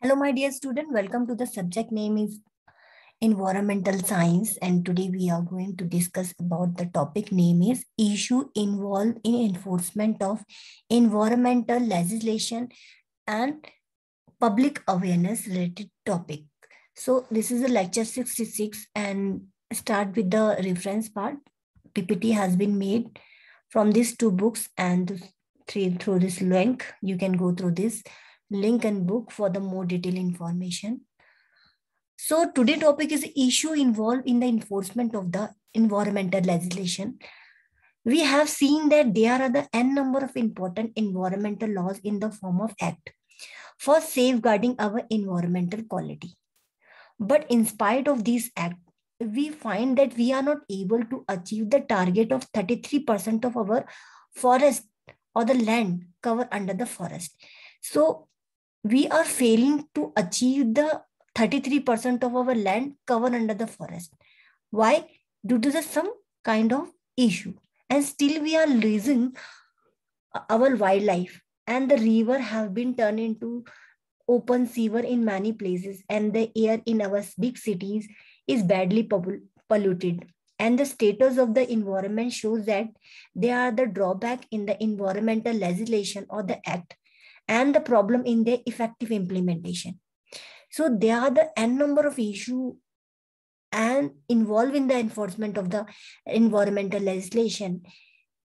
Hello, my dear student. Welcome to the subject name is environmental science, and today we are going to discuss about the topic name is issue involved in enforcement of environmental legislation and public awareness related topic. So this is a lecture 66 and start with the reference part. PPT has been made from these two books and through this link. You can go through this link and book for the more detailed information. So today topic is issue involved in the enforcement of the environmental legislation. We have seen that there are the n number of important environmental laws in the form of act for safeguarding our environmental quality. But in spite of this act, we find that we are not able to achieve the target of 33% of our forest or the land cover under the forest. So we are failing to achieve the 33% of our land covered under the forest. Why? Due to some kind of issue. And still we are losing our wildlife, and the river have been turned into open sewer in many places, and the air in our big cities is badly polluted. And the status of the environment shows that there are the drawback in the environmental legislation or the act and the problem in their effective implementation. So there are the n number of issue and involved in the enforcement of the environmental legislation.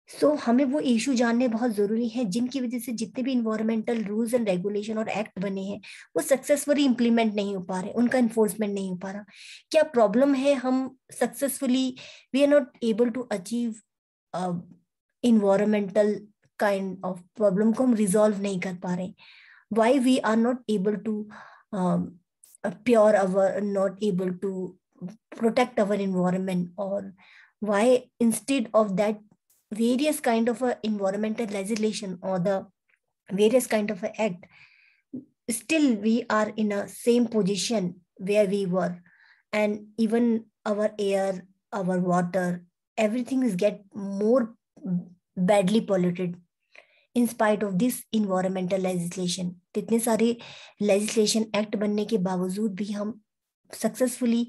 So हमें वो issue जानने बहुत जरूरी है जिनकी वजह से जितने भी इन्वायरमेंटल रूल्स एंड रेगुलेशन और एक्ट बने हैं वो सक्सेसफुली इंप्लीमेंट नहीं हो पा रहे, उनका इन्फोर्समेंट नहीं हो पा रहा. क्या प्रॉब्लम है? हम successfully we are not able to achieve environmental kind of problem को हम रिजॉल्व नहीं कर पा रहे. Why we are not able to pure our not able to protect our environment, or why instead of that various kind of a environmental legislation or the various kind of a act, still we are in a same position where we were, and even our air, our water, everything is get more badly polluted in spite of this environmental legislation. कितने सारे legislation act बनने के बावजूद भी हम successfully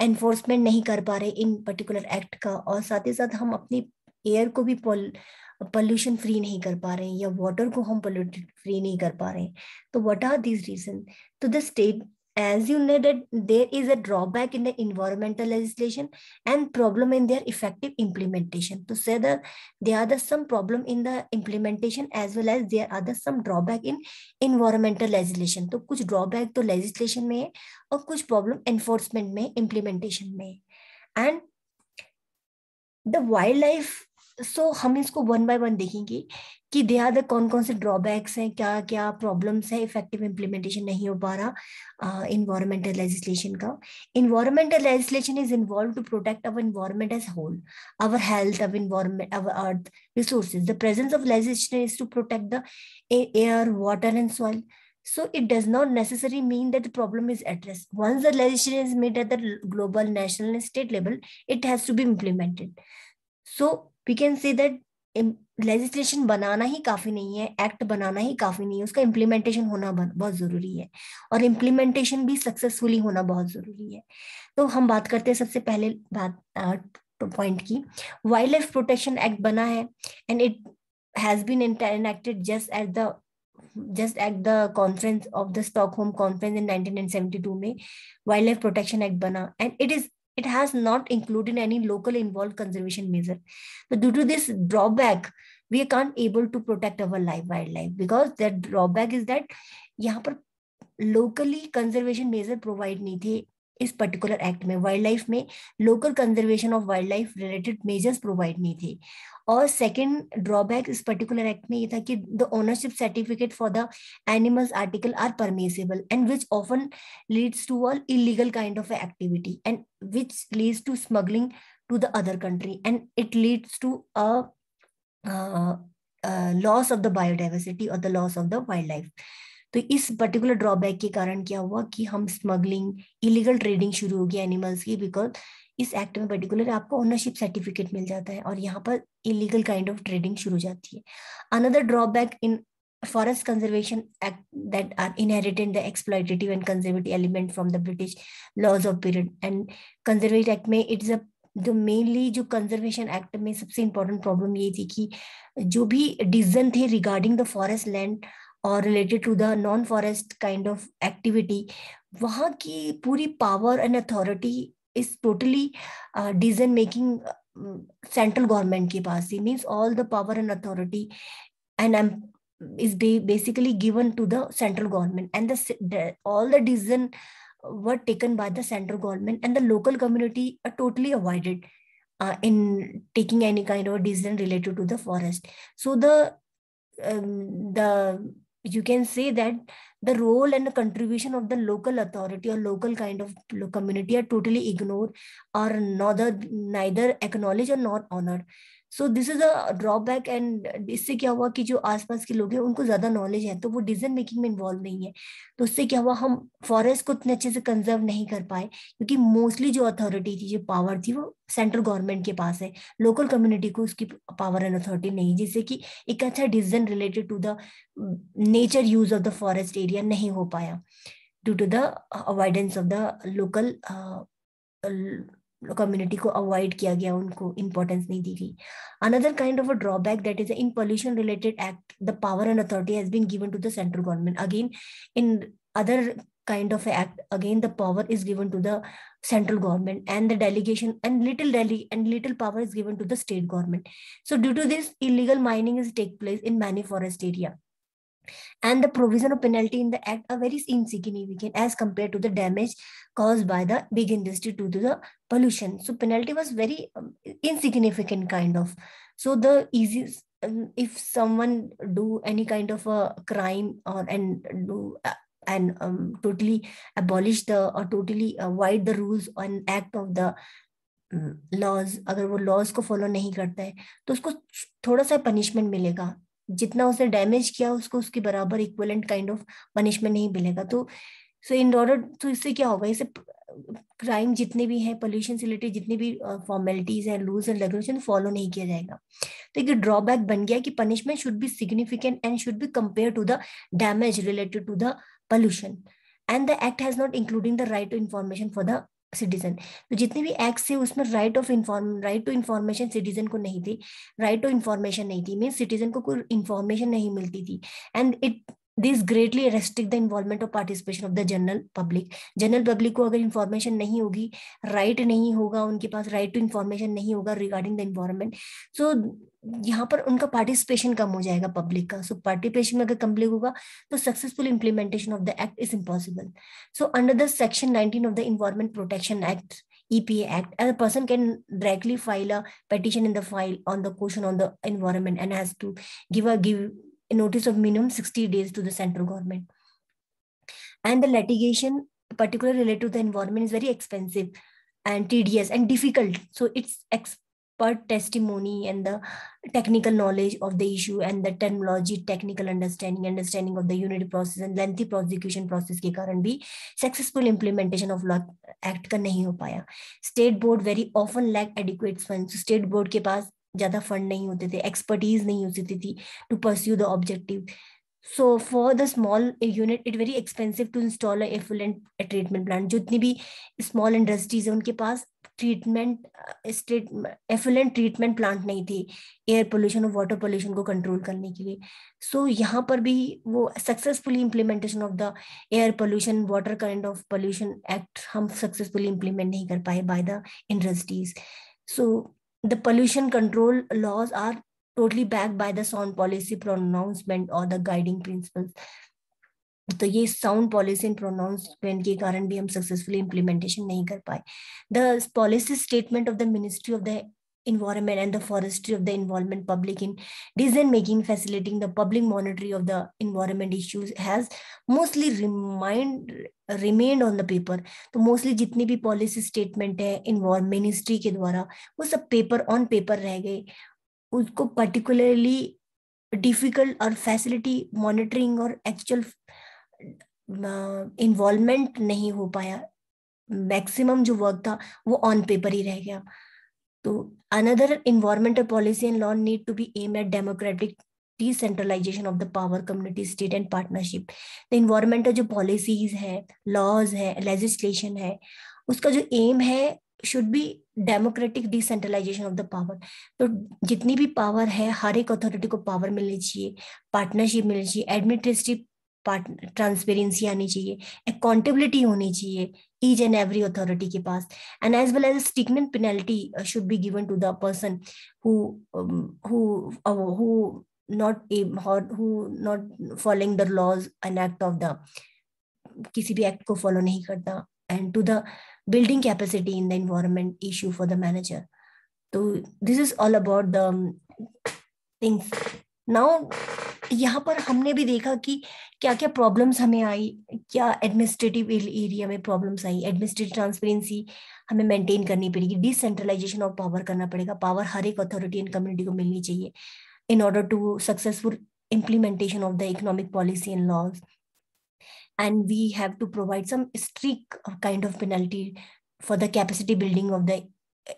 enforcement नहीं कर पा रहे इन पर्टिकुलर एक्ट का, और साथ ही साथ हम अपनी एयर को भी पोल्यूशन फ्री नहीं कर पा रहे हैं या वाटर को हम पोल्यूटेड फ्री नहीं कर पा रहे हैं. तो व्हाट आर दीज रीजन? तो the state, as you know, that there is a drawback in the environmental legislation and problem in their effective implementation. To say that there are some problem in the implementation as well as there are some drawback in environmental legislation. तो कुछ drawback तो legislation में है और कुछ problem enforcement में, implementation में. And the wildlife, सो हम इसको वन बाय वन देखेंगे कि दे आर द कौन कौन से ड्रॉबैक्स हैं, क्या क्या प्रॉब्लम्स है, इफेक्टिव इम्प्लीमेंटेशन नहीं हो पा रहा इन्वायरमेंटल लेजिस्लेशन का. Environmental legislation is involve to protect our environment as whole, our health, our environment, our earth resources. The presence of legislation is to protect the air, water and soil. So it does not necessarily mean that the problem is addressed. Once the legislation is made at the global, national and state level, it has to be implemented. So we can say that legislation बनाना ही काफी नहीं है, act बनाना ही काफी नहीं है, उसका इम्प्लीमेंटेशन होना बहुत जरूरी है, और इम्प्लीमेंटेशन भी सक्सेसफुली होना बहुत जरूरी है. तो हम बात करते हैं सबसे पहले बात पॉइंट की. वाइल्ड लाइफ प्रोटेक्शन एक्ट बना है and it has been enacted just at the conference of the Stockholm Conference in 1972 में वाइल्ड लाइफ प्रोटेक्शन एक्ट बना, and it has not included any local involved conservation measure. So due to this drawback, we can't able to protect our wildlife, because that drawback is that यहाँ पर locally conservation measure provide नहीं थे इस particular act में. Wildlife में local conservation of wildlife related measures provide नहीं थे. और सेकेंड ड्रॉबैक इस पर्टिकुलर एक्ट में ये था कि the ownership certificate for the animals article are permissible and which often leads to a illegal kind of activity and which leads to smuggling to the other country, and it leads to a loss of the biodiversity और the loss of the wild life. तो इस particular drawback के कारण क्या हुआ कि हम smuggling, illegal trading शुरू हो गई एनिमल्स की, बिकॉज इस एक्ट में पर्टिकुलर आपको ओनरशिप सर्टिफिकेट मिल जाता है और यहाँ पर इलीगल काइंड ऑफ ट्रेडिंग शुरू हो जाती है. Another drawback in Forest Conservation Act that are inherited the exploitative and conservative element from the British laws of period. And Conservation Act में इट्स अ जो मेनली जो कंजर्वेशन एक्ट में सबसे important problem ये थी कि जो भी डिसीजन थे रिगार्डिंग द फॉरेस्ट लैंड और related to the non forest kind of activity, वहाँ की पूरी power and authority is totally decision making central government के पास ही, means all the power and authority and is basically given to the central government, and all the decision were taken by the central government, and the local community are totally avoided in taking any kind of decision related to the forest. So the you can say that the role and the contribution of the local authority or local kind of community are totally ignored or neither acknowledged or not honored. So this is a drawback. And इससे क्या हुआ कि जो आसपास के लोग हैं उनको ज्यादा नॉलेज है तो वो डिसीजन मेकिंग में इन्वॉल्व नहीं है, तो उससे क्या हुआ, हम फॉरेस्ट को इतने अच्छे से कंजर्व नहीं कर पाए क्योंकि मोस्टली जो अथॉरिटी थी, जो पावर थी, वो सेंट्रल गवर्नमेंट के पास है, लोकल कम्युनिटी को उसकी पावर एंड अथॉरिटी नहीं, जिससे कि एक अच्छा decision related to the nature use of the forest area नहीं हो पाया due to the avoidance of the local community को अवॉइड किया गया, उनको इंपॉर्टेंस नहीं दी गई। Another kind of a drawback that is in pollution related act the power and authority has been given to the central government. Again in other kind of act, again the power is given to the central government and the delegation and little power is given to the state government. So due to this, illegal mining is take place in many forest area, and the provision of penalty in the act are very insignificant as compared to the damage caused by the big industry due to the pollution. So penalty was very insignificant kind of. So the easiest, if someone do any kind of a crime or and do and totally abolish the or totally void the rules and act of the laws, अगर वो laws को follow नहीं करता है तो उसको थोड़ा सा पनिशमेंट मिलेगा, जितना उसने डैमेज किया उसको उसके बराबर इक्विवेलेंट काइंड ऑफ पनिशमेंट नहीं मिलेगा। तो सो इन ऑर्डर, तो इससे क्या होगा, इससे क्राइम जितने भी हैं, पोल्यूशन से रिलेटेड जितने भी फॉर्मेलिटीज हैं, रूल्स एंड रेगुलेशन फॉलो नहीं किया जाएगा। तो एक ड्रॉबैक बन गया कि punishment should be significant and should be compare to the damage related to the pollution, and the act has not including the right to information for the citizen. तो जितने भी एक्ट थे उसमें राइट टू इन्फॉर्मेशन सिटीजन को नहीं थी, right to information नहीं थी, मीन सिटीजन को कोई इन्फॉर्मेशन नहीं मिलती थी, and it this greatly restrict the involvement और participation of the general public. General public को अगर इन्फॉर्मेशन नहीं होगी, राइट नहीं होगा, उनके पास राइट टू इन्फॉर्मेशन नहीं होगा रिगार्डिंग द इन्वायरमेंट, सो यहाँ पर उनका पार्टिसिपेशन कम हो जाएगा पब्लिक का। सो पार्टिसिपेशन अगर कम्प्लीट होगा तो successful implementation of the act is impossible. So under the section 19 of the Environment Protection Act, EPA Act, a person can directly file a petition in the file on the question on the environment and has to give a notice of minimum 60 days to the central government. And the litigation, particularly related to the environment, is very expensive and tedious and difficult. So it's expert testimony and the technical knowledge of the issue and the terminology, technical understanding of the unity process and lengthy prosecution process के कारण भी successful implementation of law act का नहीं हो पाया। State board very often lack adequate funds. State board के पास ज्यादा fund नहीं होते थे, एक्सपर्टीज नहीं होती थी to pursue the objective. So for the small unit, it very expensive to install a effluent treatment plant. जितनी भी small industries है उनके पास ट्रीटमेंट effluent treatment plant नहीं थी एयर पोल्यूशन और वाटर पोल्यूशन को कंट्रोल करने के लिए। सो यहाँ पर भी वो successfully implementation of the air pollution water kind of pollution act हम सक्सेसफुली इम्प्लीमेंट नहीं कर पाए by the industries. So the pollution control laws are totally backed by the sound policy pronouncement or the guiding principles. तो ये sound policy and pronouncement के कारण भी हम सक्सेसफुली इम्प्लीमेंटेशन नहीं कर पाए। The policy statement of the ministry of the environment and the forestry of the involvement public in decision making, facilitating the public monitoring of the environment issues has mostly remained on the paper. तो mostly जितनी भी policy statement है involve ministry के द्वारा वो सब paper on paper रह गए, उसको पर्टिकुलरली डिफिकल्ट और फैसिलिटी मॉनिटरिंग और एक्चुअल इन्वॉल्वमेंट नहीं हो पाया। मैक्सिमम जो वर्क था वो ऑन पेपर ही रह गया। तो another environmental policy and law need to be aim at democratic decentralization of the power, community, state and partnership. The environmental जो policies है, laws है, legislation है, उसका जो aim है should be democratic decentralization of the power. तो जितनी भी power है, हर एक authority को power मिलनी चाहिए, partnership मिलनी चाहिए, administrative ट्रांसपेरेंसी आनी चाहिए, अकाउंटेबिलिटी होनी चाहिए each and every authority के पास, and as well as a stringent penalty should be given to the person who not following the laws and act of the किसी भी एक्ट को फॉलो नहीं करता, and to the building capacity in the environment issue for the manager. तो this is all about the things. Now यहाँ पर हमने भी देखा कि क्या क्या प्रॉब्लम्स हमें आई, क्या एडमिनिस्ट्रेटिव एरिया में प्रॉब्लम्स आई. एडमिनिस्ट्रेटिव ट्रांसपेरेंसी हमें मेंटेन करनी पड़ेगी, डिसेंट्रलाइजेशन ऑफ पावर करना पड़ेगा, पावर हर एक अथॉरिटी एंड कम्युनिटी को मिलनी चाहिए in order to successful implementation of the economic policy and laws. And we have to provide some strict kind of penalty for the capacity building of the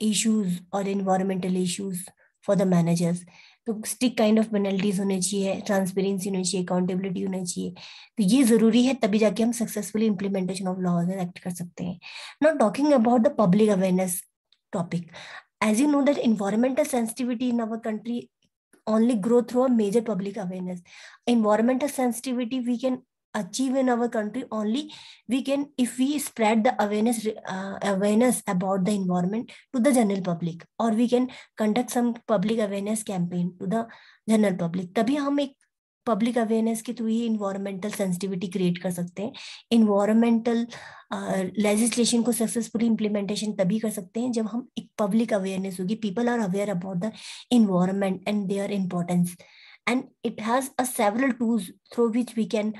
issues or environmental issues for the managers. तो stick kind of penalties होने चाहिए, transparency होनी चाहिए, accountability होनी चाहिए. तो ये जरूरी है, तभी जाके हम successfully implementation of laws act कर सकते हैं. Not talking about the public awareness topic, as you know that environmental sensitivity in our country only grow through a major public awareness. Environmental sensitivity we can achieve in our country only if we spread the awareness about the environment to the general public, or we can conduct some public awareness campaign to the general public. तभी हम एक public awareness के through ही environmental sensitivity create कर सकते हैं. Environmental legislation को successfully implementation तभी कर सकते हैं जब हम एक पब्लिक अवेयरनेस होगी, people are aware about the environment and their importance. And it has a several tools through which we can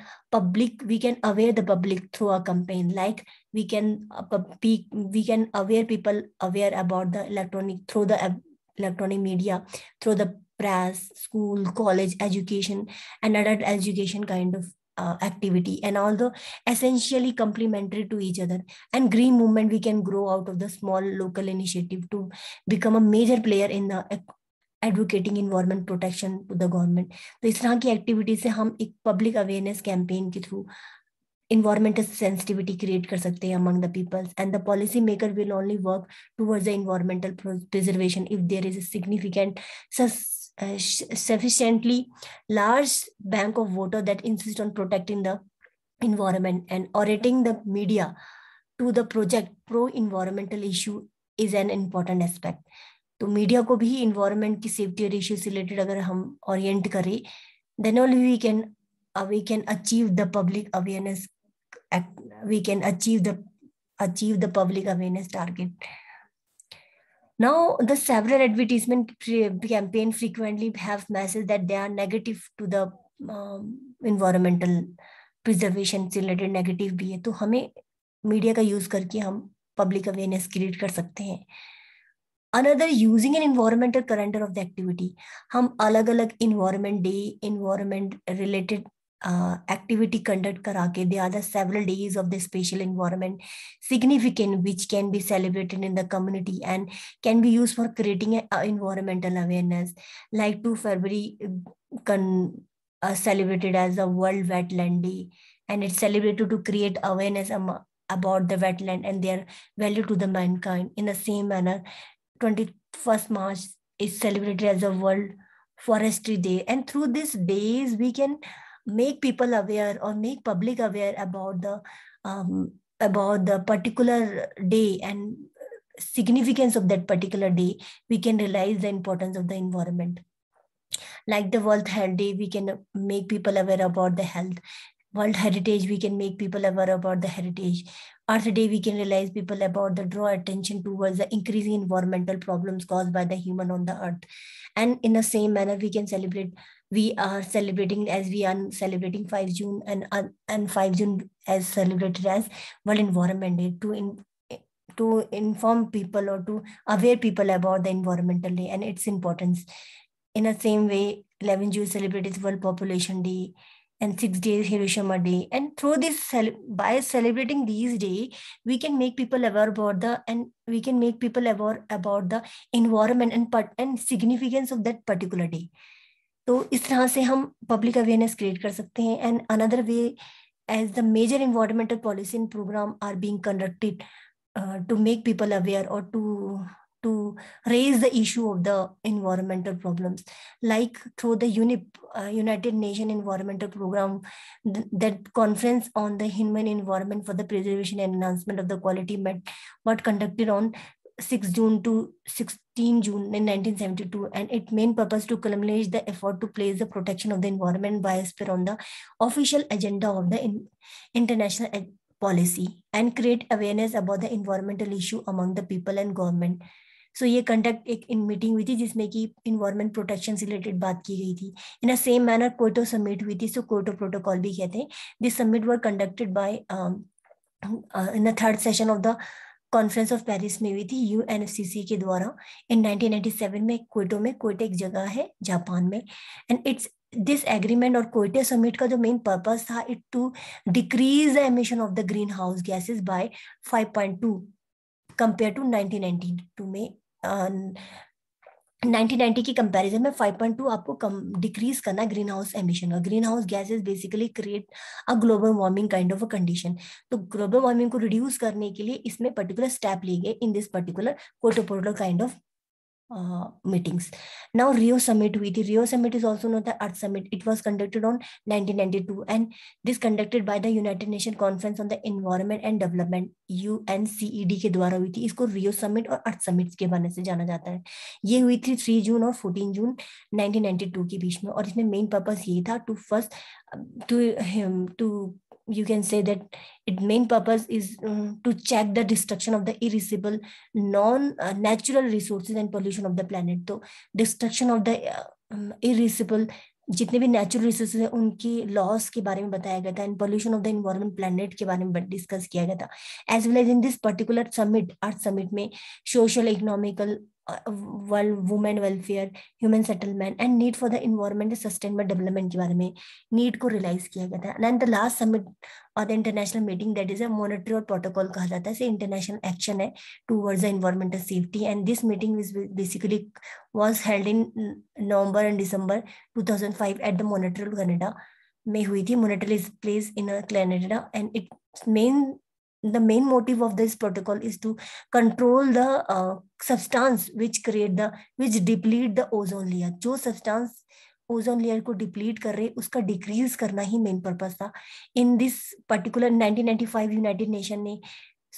aware the public through a campaign, like we can aware people aware about the electronic media, through the press, school, college education and adult education kind of activity, and although essentially complementary to each other. And green movement, we can grow out of the small local initiative to become a major player in the advocating environment protection to the government. तो इस तरह की activity से हम एक public awareness campaign के through environmental sensitivity create कर सकते हैं among the peoples, and the policy maker will only work towards the environmental preservation if there is a significant sufficiently large bank of voter that insist on protecting the environment. And orienting the media to the project pro environmental issue is an important aspect. तो media को भी environment की safety और issues से related अगर हम orient करें, then only we can achieve the public awareness, we can achieve the public awareness target. Now, the several advertisement campaign frequently have messages that they are negative to the environmental preservation से related negative भी है. तो हमें media का use करके हम public awareness create कर सकते हैं. Another, using an environmental calendar of the activity. हम अलग अलग environment day, environment related activity conduct करा के, there are the several days of the special environment significant which can be celebrated in the community and can be used for creating a environmental awareness. Like 2 February celebrated as the World Wetland Day, and it's celebrated to create awareness about the wetland and their value to the mankind. In the same manner, 21st March is celebrated as a World Forestry Day, and through these days we can make people aware or make public aware about the particular day and significance of that particular day. We can realize the importance of the environment. Like the World Health Day, we can make people aware about the health. World Heritage, we can make people aware about the heritage. Earth Day, we can realize people about the draw attention towards the increasing environmental problems caused by the human on the earth. And in the same manner, we are celebrating 5 June and 5 June as celebrated as World Environment Day to inform people or to aware people about the environmental day and its importance. In the same way, 11 June celebrated World Population Day, and 6 days Hiroshima Day. And through this, by celebrating these days, we can make people aware about the environment and significance of that particular day. तो इस तरह से हम public awareness create कर सकते हैं. And another way, as the major environmental policy and program are being conducted to make people aware or to raise the issue of the environmental problems, like through the United Nations Environmental Program, that conference on the human environment for the preservation and enhancement of the quality met what conducted on 6 June to 16 June in 1972, and its main purpose to culminate the effort to place the protection of the environment and biosphere on the official agenda of the international policy and create awareness about the environmental issue among the people and government. So ये conduct एक in meeting हुई थी जिसमें कि environment protection से related बात की गई थी. In a same manner Kyoto summit हुई थी, सो क्योटो प्रोटोकॉल भी कहते हैं. This summit were conducted by in the third session of the conference of Paris में हुई थी यूएनएफसीसी के द्वारा इन 1997 में क्योटो में. क्योटो एक जगह है जापान में. एंड इट्स दिस एग्रीमेंट और क्योटो समिट का जो मेन पर्पस था, it to decrease the emission of the greenhouse gases by 5.2 compare to 1992 में. 1990 की कंपैरिजन में 5.2 आपको कम डिक्रीज करना ग्रीन हाउस एमिशन. और greenhouse gases basically create a global warming kind of a condition. तो global warming को reduce करने के लिए इसमें पर्टिकुलर स्टेप लिए गए इन this particular Kyoto protocol kind of meetings. Now Rio Summit हुई थी. Rio Summit is also known as Earth Summit. It was conducted on 1992 and this conducted by the United Nations Conference on the Environment and Development UNCED के द्वारा हुई थी. इसको Rio Summit और Earth Summit के बारे से जाना जाता है. ये हुई थी 3 जून और 14 जून 1992 के बीच में. और इसमें मेन पर्पस ये था to first to you can say that its main purpose is to check the destruction of the irreversible non-natural resources and pollution of the planet. तो destruction of the irreversible जितने भी natural resources हैं उनकी loss के बारे में बताया गया था. And pollution of the environment planet के बारे में डिस्कस किया गया था. As well as in this particular summit, earth summit में social economical women welfare, human settlement and need for the environment sustainable development के बारे में नीड को रियलाइज किया गया था. एंड द लास्ट समिट और the international meeting that is a monetary protocol कहा जाता है. से इंटरनेशनल एक्शन है towards the environmental safety. And this meeting basically was held in November and December 2005 at the Montreal, Canada में हुई थी. Montreal is placed in Canada and the main motive of this protocol is to control the substance which deplete the ozone layer. जो substance ozone layer को deplete कर रहे उसका decrease करना ही मेन पर्पस था. In this particular 1995 United Nation ने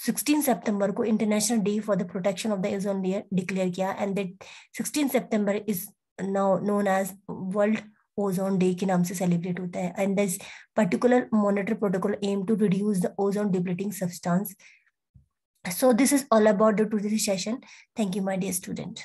16 सितंबर को International Day for the Protection of the Ozone Layer declare किया. एंड दैट 16 सितंबर is now known as World Ozone Day के नाम से सेलिब्रेट होता है. And this particular monitor protocol aim to reduce the ozone depleting substance. So this is all about the today's session. Thank you, my dear student.